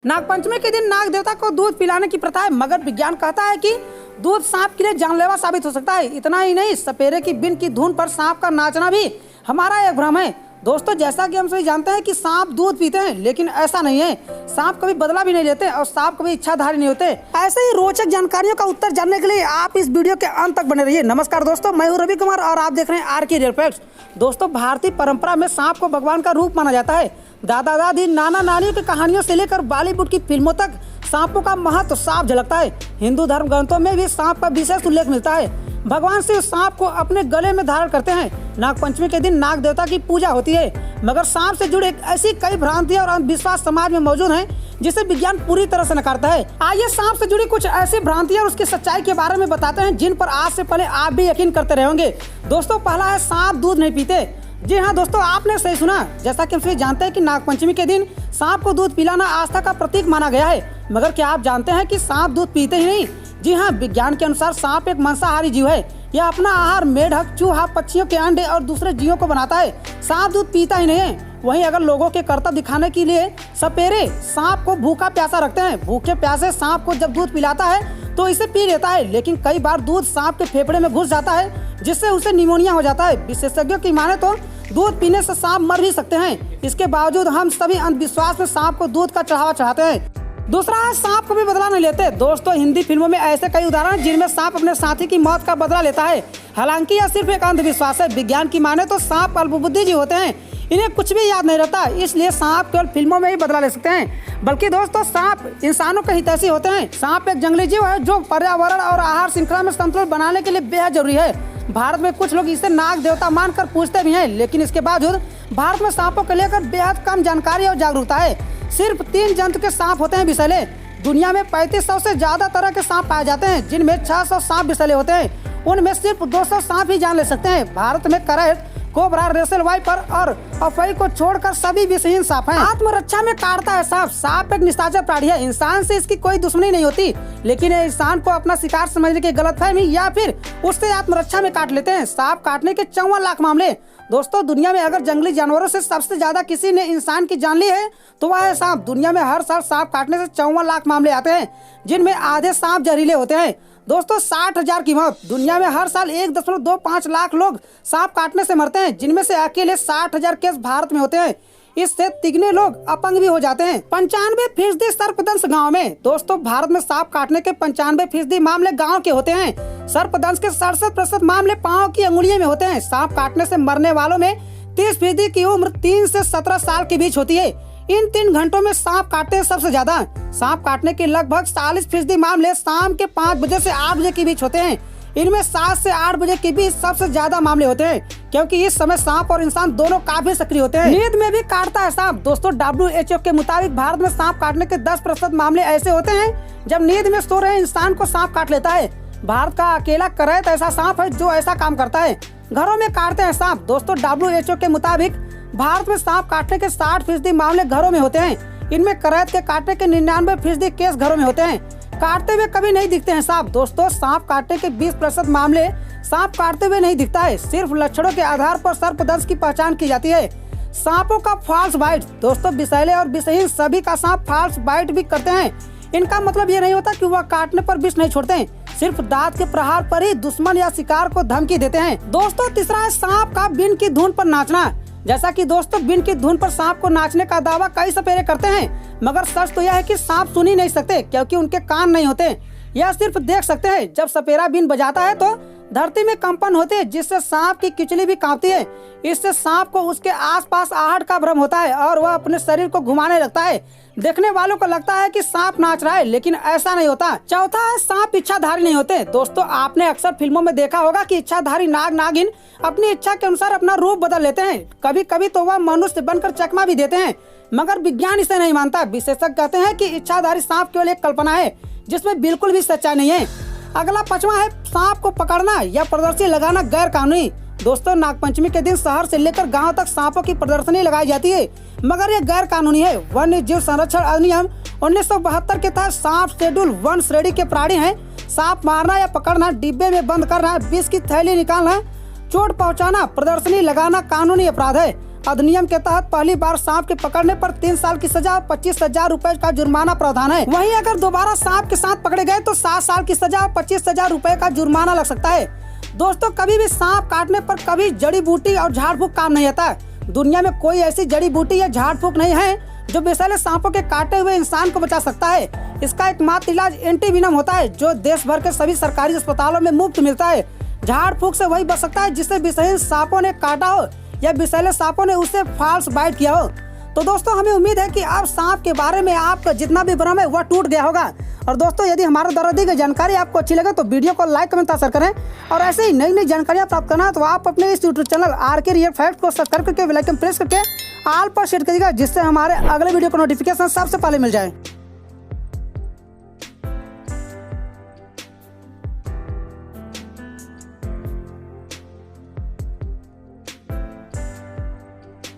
नागपंचमी के दिन नाग देवता को दूध पिलाने की प्रथा है, मगर विज्ञान कहता है कि दूध सांप के लिए जानलेवा साबित हो सकता है। इतना ही नहीं, सपेरे की बिन की धुन पर सांप का नाचना भी हमारा एक भ्रम है। दोस्तों, जैसा कि हम सभी जानते हैं कि सांप दूध पीते हैं, लेकिन ऐसा नहीं है। सांप कभी बदला भी नहीं लेते और सांप कभी इच्छाधारी नहीं होते। ऐसे ही रोचक जानकारियों का उत्तर जानने के लिए आप इस वीडियो के अंत तक बने रहिए। नमस्कार दोस्तों, मैं हूं रवि कुमार और आप देख रहे हैं आर.के. Real facts. दोस्तों, भारतीय परंपरा में सांप को भगवान का रूप माना जाता है। दादा दादी, नाना नानियों की कहानियों से लेकर बॉलीवुड की फिल्मों तक सांपों का महत्व साफ झलकता है। हिंदू धर्म ग्रंथों में भी सांप का विशेष उल्लेख मिलता है। भगवान शिव सांप को अपने गले में धारण करते हैं। नागपंचमी के दिन नाग देवता की पूजा होती है, मगर सांप से जुड़े ऐसी कई भ्रांतियां और अंधविश्वास समाज में मौजूद हैं, जिसे विज्ञान पूरी तरह से नकारता है। आइए सांप से जुड़ी कुछ ऐसी भ्रांतियां और उसकी सच्चाई के बारे में बताते हैं, जिन पर आज से पहले आप भी यकीन करते रहे होंगे। दोस्तों, पहला है सांप दूध नहीं पीते। जी हाँ दोस्तों, आपने सही सुना। जैसा कि हम सभी जानते हैं कि नागपंचमी के दिन सांप को दूध पिलाना आस्था का प्रतीक माना गया है, मगर क्या आप जानते हैं कि सांप दूध पीते ही नहीं? जी हाँ, विज्ञान के अनुसार सांप एक मांसाहारी जीव है। यह अपना आहार मेढक, चूहा, पक्षियों के अंडे और दूसरे जीवों को बनाता है। सांप दूध पीता ही नहीं है। वहीं अगर लोगों के कर्तव्य दिखाने के लिए सपेरे सांप को भूखा प्यासा रखते हैं। भूखे प्यासे सांप को जब दूध पिलाता है तो इसे पी लेता है, लेकिन कई बार दूध सांप के फेफड़े में घुस जाता है, जिससे उसे निमोनिया हो जाता है। विशेषज्ञों की माने तो दूध पीने से सांप मर भी सकते हैं। इसके बावजूद हम सभी अंधविश्वास में सांप को दूध का चढ़ावा चढ़ाते हैं। दूसरा है, सांप कभी बदला नहीं लेते। दोस्तों, हिंदी फिल्मों में ऐसे कई उदाहरण हैं जिनमें सांप अपने साथी की मौत का बदला लेता है। हालांकि यह सिर्फ एक अंधविश्वास है। विज्ञान की माने तो सांप अल्पबुद्धि जीव होते हैं, इन्हें कुछ भी याद नहीं रहता, इसलिए सांप केवल फिल्मों में ही बदला ले सकते हैं। बल्कि दोस्तों, सांप इंसानों के हितैषी होते हैं। सांप एक जंगली जीव है जो पर्यावरण और आहार श्रृंखला में संतुलन बनाने के लिए बेहद जरूरी है। भारत में कुछ लोग इसे नाग देवता मानकर पूजते भी हैं, लेकिन इसके बावजूद भारत में सांपों को लेकर बेहद कम जानकारी और जागरूकता है। सिर्फ 3 जंतु के सांप होते हैं विषैले। दुनिया में 3500 से ज्यादा तरह के सांप पाए जाते हैं, जिनमें 600 सांप विषैले होते हैं। उनमें सिर्फ 200 सांप ही जान ले सकते हैं। भारत में करैट, कोबरा, रेसल वाइपर और अफई को छोड़कर सभी विषहीन सांप हैं। आत्मरक्षा में काटता है सांप। सांप एक निशाचर प्राणी है। इंसान से इसकी कोई दुश्मनी नहीं होती, लेकिन ये इंसान को अपना शिकार समझने की गलतफहमी या फिर उससे आत्मरक्षा में काट लेते हैं। सांप काटने के 54 लाख मामले। दोस्तों, दुनिया में अगर जंगली जानवरों से सबसे ज्यादा किसी ने इंसान की जान ली है तो वह है सांप। दुनिया में हर साल सांप काटने से 54 लाख मामले आते हैं, जिनमें आधे सांप जहरीले होते हैं। दोस्तों, 60,000 की मौत। दुनिया में हर साल 1.25 लाख लोग सांप काटने से मरते हैं, जिनमें से अकेले 60,000 केस भारत में होते हैं। इससे तिगने लोग अपंग भी हो जाते हैं। 95% सर्पदंश गाँव में। दोस्तों, भारत में सांप काटने के 95% मामले गाँव के होते हैं। सर्पदंश के 67% मामले पाँव की अंगुलियों में होते हैं। सांप काटने से मरने वालों में 30% की उम्र 3 से 17 साल के बीच होती है। इन 3 घंटों में सांप काटते हैं सबसे ज्यादा। सांप काटने के लगभग 40% मामले शाम के 5 बजे से 8 बजे के बीच होते हैं। इनमें 7 से 8 बजे के बीच सबसे ज्यादा मामले होते हैं, क्योंकि इस समय सांप और इंसान दोनों काफी सक्रिय होते हैं। नींद में भी काटता है सांप। दोस्तों, WHO के मुताबिक भारत में सांप काटने के 10% मामले ऐसे होते हैं जब नींद में सो रहे इंसान को सांप काट लेता है। भारत का अकेला करैत ऐसा सांप है जो ऐसा काम करता है। घरों में काटते हैं सांप। दोस्तों, WHO के मुताबिक भारत में सांप काटने के 60% मामले घरों में होते हैं। इनमें करैत के काटने के 99% केस घरों में होते हैं। काटते हुए कभी नहीं दिखते हैं सांप। दोस्तों, सांप काटने के 20% मामले सांप काटते हुए नहीं दिखता है। सिर्फ लक्षणों के आधार पर सर्पदंश की पहचान की जाती है। सांपों का फॉल्स बाइट। दोस्तों, विषैले और विषहीन सभी का सांप फॉल्स बाइट भी करते हैं। इनका मतलब ये नहीं होता कि वह काटने पर विष नहीं छोड़ते हैं, सिर्फ दांत के प्रहार पर ही दुश्मन या शिकार को धमकी देते हैं। दोस्तों, तीसरा है सांप का बिन की धुन पर नाचना। जैसा कि दोस्तों, बिन की धुन पर सांप को नाचने का दावा कई सपेरे करते हैं, मगर सच तो यह है कि सांप सुन ही नहीं सकते, क्योंकि उनके कान नहीं होते। यह सिर्फ देख सकते हैं। जब सपेरा बिन बजाता है तो धरती में कंपन होते हैं, जिससे सांप की किचली भी कांपती है। इससे सांप को उसके आसपास आहट का भ्रम होता है और वह अपने शरीर को घुमाने लगता है। देखने वालों को लगता है कि सांप नाच रहा है, लेकिन ऐसा नहीं होता। चौथा है, सांप इच्छाधारी नहीं होते। दोस्तों, आपने अक्सर फिल्मों में देखा होगा कि इच्छाधारी नाग नागिन अपनी इच्छा के अनुसार अपना रूप बदल लेते हैं। कभी कभी तो वह मनुष्य बनकर चकमा भी देते हैं, मगर विज्ञान इसे नहीं मानता। विशेषज्ञ कहते हैं कि इच्छाधारी सांप केवल एक कल्पना है, जिसमें बिल्कुल भी सच्चाई नहीं है। अगला 5वां है, सांप को पकड़ना या प्रदर्शनी लगाना गैर कानूनी। दोस्तों, नागपंचमी के दिन शहर से लेकर गांव तक सांपों की प्रदर्शनी लगाई जाती है, मगर यह गैर कानूनी है। वन्य जीव संरक्षण अधिनियम 1972 के तहत सांप शेड्यूल 1 श्रेणी के प्राणी हैं। सांप मारना या पकड़ना, डिब्बे में बंद करना, विष की थैली निकालना, चोट पहुंचाना, प्रदर्शनी लगाना कानूनी अपराध है। अधिनियम के तहत पहली बार सांप के पकड़ने पर 3 साल की सजा, 25,000 रुपए का जुर्माना प्रावधान है। वहीं अगर दोबारा सांप के साथ पकड़े गए तो 7 साल की सजा, 25,000 रुपए का जुर्माना लग सकता है। दोस्तों, कभी भी सांप काटने पर कभी जड़ी बूटी और झाड़ फूक काम नहीं आता है। दुनिया में कोई ऐसी जड़ी बूटी या झाड़ फूक नहीं है जो विषैले सांपों के काटे हुए इंसान को बचा सकता है। इसका एकमात्र इलाज एंटीविनम होता है, जो देश भर के सभी सरकारी अस्पतालों में मुफ्त मिलता है। झाड़ फूक से वही बच सकता है जिसे विषैले सांपों ने काटा हो या विषैले सांपों ने उससे फॉल्स बाइट किया हो। तो दोस्तों, हमें उम्मीद है कि अब सांप के बारे में आपका जितना भी भ्रम है वह टूट गया होगा। और दोस्तों, यदि हमारे द्वारा दी गई जानकारी आपको अच्छी लगे तो वीडियो को लाइक कमेंट शेयर करें। और ऐसे ही नई नई जानकारियां प्राप्त करना है तो आप अपने इस YouTube channel RK real fact को सब्सक्राइब करके बेल आइकन प्रेस करके ऑल पर सेट करिएगा, जिससे हमारे अगले वीडियो का नोटिफिकेशन सबसे पहले मिल जाए।